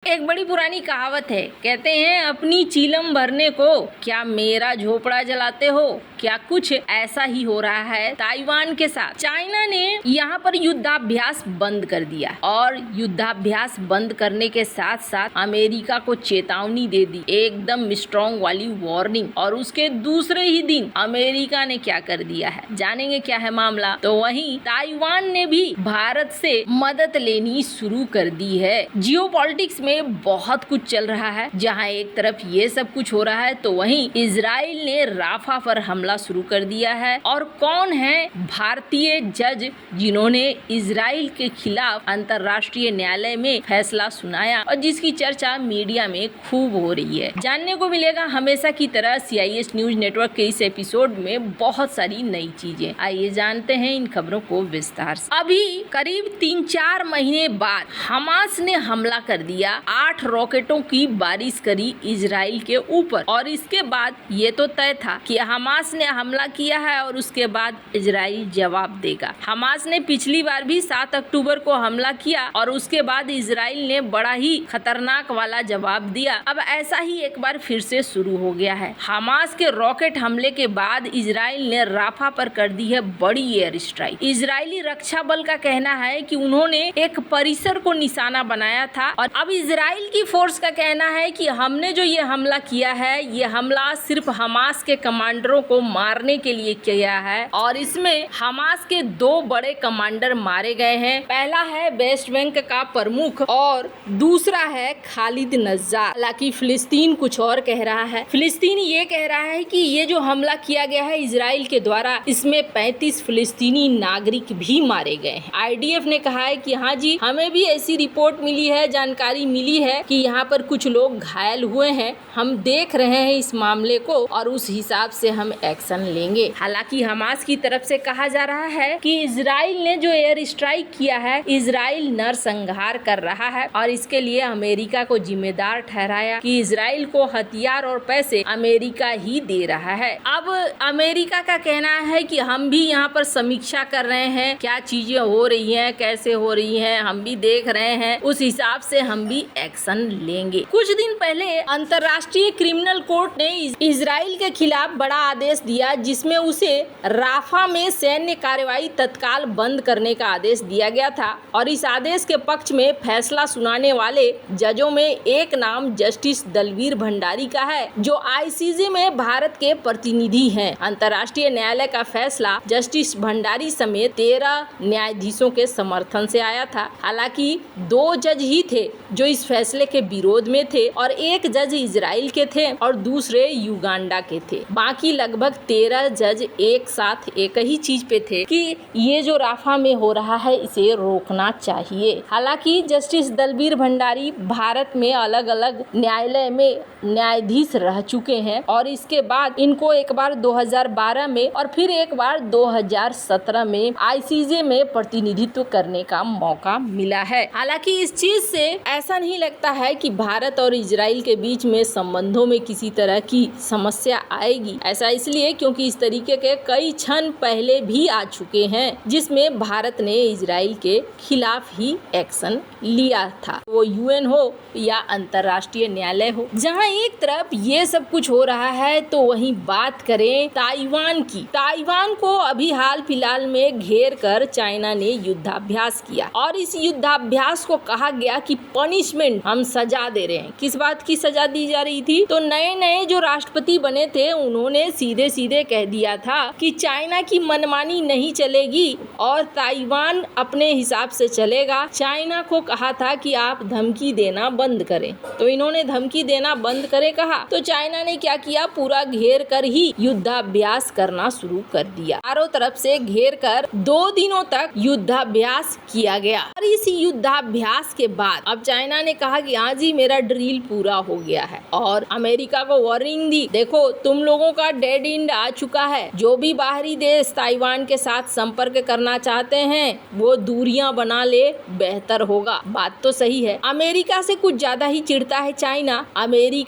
एक बड़ी पुरानी कहावत है, कहते हैं अपनी चीलम भरने को क्या मेरा झोपड़ा जलाते हो। क्या कुछ ऐसा ही हो रहा है ताइवान के साथ। चाइना ने यहाँ पर युद्धाभ्यास बंद कर दिया और युद्धाभ्यास बंद करने के साथ साथ अमेरिका को चेतावनी दे दी, एकदम स्ट्रॉन्ग वाली वार्निंग। और उसके दूसरे ही दिन अमेरिका ने क्या कर दिया है, जानेंगे क्या है मामला। तो वहीं ताइवान ने भी भारत से मदद लेनी शुरू कर दी है। जियोपॉलिटिक्स में बहुत कुछ चल रहा है, जहां एक तरफ ये सब कुछ हो रहा है तो वहीं इजराइल ने राफा पर हमला शुरू कर दिया है। और कौन है भारतीय जज जिन्होंने इजराइल के खिलाफ अंतर्राष्ट्रीय न्यायालय में फैसला सुनाया और जिसकी चर्चा मीडिया में खूब हो रही है, जानने को मिलेगा। हमेशा की तरह CIS न्यूज नेटवर्क के इस एपिसोड में बहुत सारी नई चीजें, आइए जानते हैं इन खबरों को विस्तार से। अभी करीब 3-4 महीने बाद हमास ने हमला कर दिया, 8 रॉकेटों की बारिश करी इजराइल के ऊपर। और इसके बाद ये तो तय था कि हमास ने हमला किया है और उसके बाद इजराइल जवाब देगा। हमास ने पिछली बार भी 7 अक्टूबर को हमला किया और उसके बाद इजराइल ने बड़ा ही खतरनाक वाला जवाब दिया। अब ऐसा ही एक बार फिर से शुरू हो गया है। हमास के रॉकेट हमले के बाद इजराइल ने राफा पर कर दी है बड़ी एयर स्ट्राइक। इजरायली रक्षा बल का कहना है कि उन्होंने एक परिसर को निशाना बनाया था और अब इजराइल की फोर्स का कहना है कि हमने जो ये हमला किया है, ये हमला सिर्फ हमास के कमांडरों को मारने के लिए किया है और इसमें हमास के 2 बड़े कमांडर मारे गए हैं। पहला है वेस्ट बैंक का प्रमुख और दूसरा है खालिद नज्जार। हालांकि फिलिस्तीन कुछ और कह रहा है। फिलिस्तीन ये कह रहा है कि ये जो हमला किया गया है इजराइल के द्वारा, इसमें 35 फिलिस्तीनी नागरिक भी मारे गए हैं। IDF ने कहा है कि हाँ जी, हमें भी ऐसी रिपोर्ट मिली है, जानकारी मिली है कि यहाँ पर कुछ लोग घायल हुए हैं। हम देख रहे हैं इस मामले को और उस हिसाब से हम एक्शन लेंगे। हालांकि हमास की तरफ से कहा जा रहा है कि इजराइल ने जो एयर स्ट्राइक किया है, इजराइल नरसंहार कर रहा है और इसके लिए अमेरिका को जिम्मेदार ठहराया कि इजराइल को हथियार और पैसे अमेरिका ही दे रहा है। अब अमेरिका का कहना है कि हम भी यहाँ पर समीक्षा कर रहे हैं, क्या चीजें हो रही हैं, कैसे हो रही हैं, हम भी देख रहे हैं, उस हिसाब से हम भी एक्शन लेंगे। कुछ दिन पहले अंतर्राष्ट्रीय क्रिमिनल कोर्ट ने इजराइल के खिलाफ बड़ा आदेश दिया, जिसमें उसे राफा में सैन्य कार्रवाई तत्काल बंद करने का आदेश दिया गया था। और इस आदेश के पक्ष में फैसला सुनाने वाले जजों में एक नाम जस्टिस दलवीर भंडारी का है, जो ICJ में भारत के प्रतिनिधि हैं। अंतर्राष्ट्रीय न्यायालय का फैसला जस्टिस भंडारी समेत 13 न्यायाधीशों के समर्थन से आया था। हालांकि 2 जज ही थे जो इस फैसले के विरोध में थे और एक जज इजराइल के थे और दूसरे युगांडा के थे। बाकी लगभग 13 जज एक साथ एक ही चीज पे थे कि ये जो राफा में हो रहा है इसे रोकना चाहिए। हालांकि जस्टिस दलवीर भंडारी भारत में अलग अलग न्यायालय में न्यायाधीश रह चुके हैं और इसके बाद इनको एक बार 2012 में और फिर एक बार 2017 में ICJ में प्रतिनिधित्व करने का मौका मिला है। हालांकि इस चीज से ऐसा नहीं लगता है कि भारत और इजराइल के बीच में संबंधों में किसी तरह की समस्या आएगी। ऐसा इसलिए क्योंकि इस तरीके के कई क्षण पहले भी आ चुके हैं जिसमें भारत ने इजराइल के खिलाफ ही एक्शन लिया था, वो UN हो या अंतर्राष्ट्रीय न्यायालय हो। जहां एक तरफ ये सब कुछ हो रहा है तो वहीं बात करें ताइवान की। ताइवान को अभी हाल फिलहाल में घेर कर चाइना ने युद्धाभ्यास किया और इस युद्धाभ्यास को कहा गया कि पनिशमेंट, हम सजा दे रहे हैं। किस बात की सजा दी जा रही थी? तो नए नए जो राष्ट्रपति बने थे उन्होंने सीधे सीधे कह दिया था कि चाइना की मनमानी नहीं चलेगी और ताइवान अपने हिसाब से चलेगा। चाइना को कहा था कि आप धमकी देना बंद करें, तो इन्होंने धमकी देना बंद करे कहा तो चाइना ने क्या किया, पूरा घेर कर ही युद्धाभ्यास करना शुरू कर दिया। चारों तरफ से घेर कर 2 दिनों तक युद्धाभ्यास किया गया और इस युद्धाभ्यास के बाद अब चाइना ने कहा कि हाँ जी, मेरा ड्रिल पूरा हो गया है और अमेरिका को वार्निंग दी, देखो तुम लोगों का डेड एंड आ चुका है। जो भी बाहरी देश ताइवान के साथ संपर्क करना चाहते हैं वो दूरियां बना ले, बेहतर होगा। बात तो सही है। अमेरिका से कुछ ज्यादा ही चिढ़ता है चाइना। अमेरिका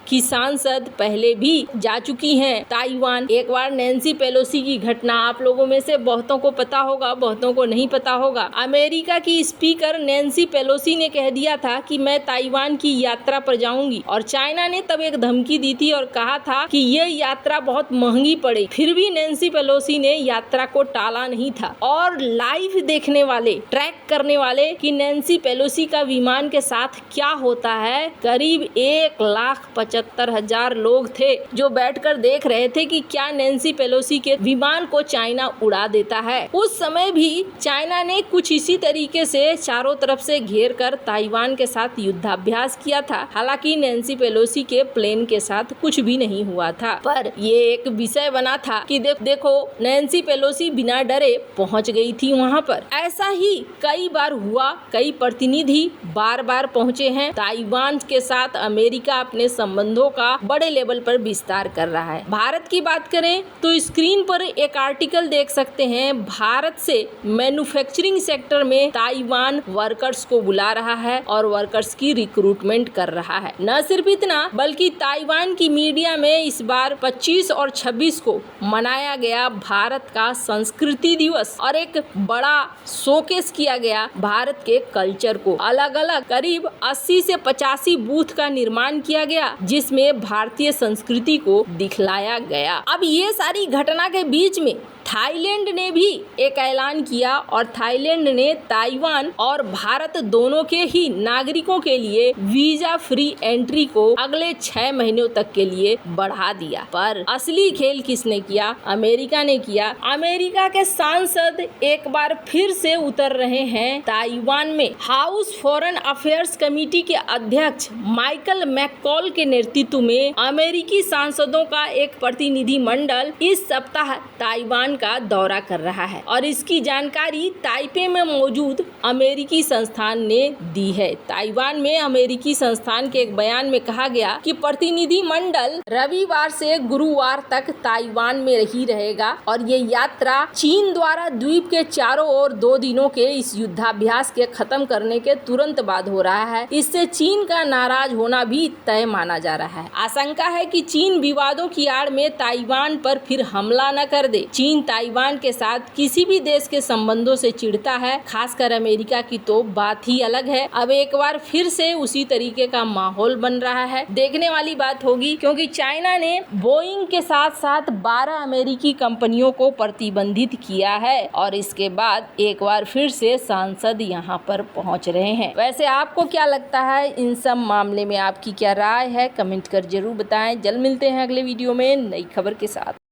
कि सांसद पहले भी जा चुकी हैं ताइवान। एक बार नैन्सी पेलोसी की घटना आप लोगों में से बहुतों को पता होगा, बहुतों को नहीं पता होगा। अमेरिका की स्पीकर नैन्सी पेलोसी ने कह दिया था कि मैं ताइवान की यात्रा पर जाऊंगी और चाइना ने तब एक धमकी दी थी और कहा था कि ये यात्रा बहुत महंगी पड़े। फिर भी नैन्सी पेलोसी ने यात्रा को टाला नहीं था और लाइव देखने वाले, ट्रैक करने वाले कि नैन्सी पेलोसी का विमान के साथ क्या होता है, करीब 1,75,000 लोग थे जो बैठकर देख रहे थे कि क्या नैन्सी पेलोसी के विमान को चाइना उड़ा देता है। उस समय भी चाइना ने कुछ इसी तरीके से चारों तरफ से घेर कर ताइवान के साथ युद्धाभ्यास किया था। हालांकि नैन्सी पेलोसी के प्लेन के साथ कुछ भी नहीं हुआ था, पर ये एक विषय बना था कि देखो नैन्सी पेलोसी बिना डरे पहुंच गई थी वहां पर। ऐसा ही कई बार हुआ, कई प्रतिनिधि बार बार पहुंचे हैं। ताइवान के साथ अमेरिका अपने संबंधों का बड़े लेवल पर विस्तार कर रहा है। भारत की बात करें तो स्क्रीन पर एक आर्टिकल देख सकते हैं। भारत से मैन्युफैक्चरिंग सेक्टर में ताइवान वर्कर्स को बुला रहा है और वर्कर्स की रिक्रूटमेंट कर रहा है। न सिर्फ इतना बल्कि ताइवान की मीडिया में इस बार 25 और 26 को मनाया गया भारत का संस्कृति दिवस और एक बड़ा शोकेस किया गया भारत के कल्चर को। अलग अलग करीब 80 से 85 बूथ का निर्माण किया गया जिसमें भारतीय संस्कृति को दिखलाया गया। अब ये सारी घटना के बीच में थाईलैंड ने भी एक ऐलान किया और थाईलैंड ने ताइवान और भारत दोनों के ही नागरिकों के लिए वीजा फ्री एंट्री को अगले 6 महीनों तक के लिए बढ़ा दिया। पर असली खेल किसने किया? अमेरिका ने किया। अमेरिका के सांसद एक बार फिर से उतर रहे हैं ताइवान में। हाउस फॉरेन अफेयर्स कमेटी के अध्यक्ष माइकल मैककॉल के नेतृत्व में अमेरिकी सांसदों का एक प्रतिनिधि मंडल इस सप्ताह ताइवान का दौरा कर रहा है और इसकी जानकारी ताइपे में मौजूद अमेरिकी संस्थान ने दी है। ताइवान में अमेरिकी संस्थान के एक बयान में कहा गया कि प्रतिनिधि मंडल रविवार से गुरुवार तक ताइवान में ही रहेगा और ये यात्रा चीन द्वारा द्वीप के चारों ओर 2 दिनों के इस युद्धाभ्यास के खत्म करने के तुरंत बाद हो रहा है। इससे चीन का नाराज होना भी तय माना जा रहा है। आशंका है कि चीन विवादों की आड़ में ताइवान पर फिर हमला न कर दे। चीन ताइवान के साथ किसी भी देश के संबंधों से चिढ़ता है, खासकर अमेरिका की तो बात ही अलग है। अब एक बार फिर से उसी तरीके का माहौल बन रहा है। देखने वाली बात होगी क्योंकि चाइना ने बोइंग के साथ साथ 12 अमेरिकी कंपनियों को प्रतिबंधित किया है और इसके बाद एक बार फिर से सांसद यहाँ पर पहुँच रहे हैं। वैसे आपको क्या लगता है इन सब मामले में? आपकी क्या राय है? कमेंट कर जरूर बताएं। जल्द मिलते हैं अगले वीडियो में नई खबर के साथ।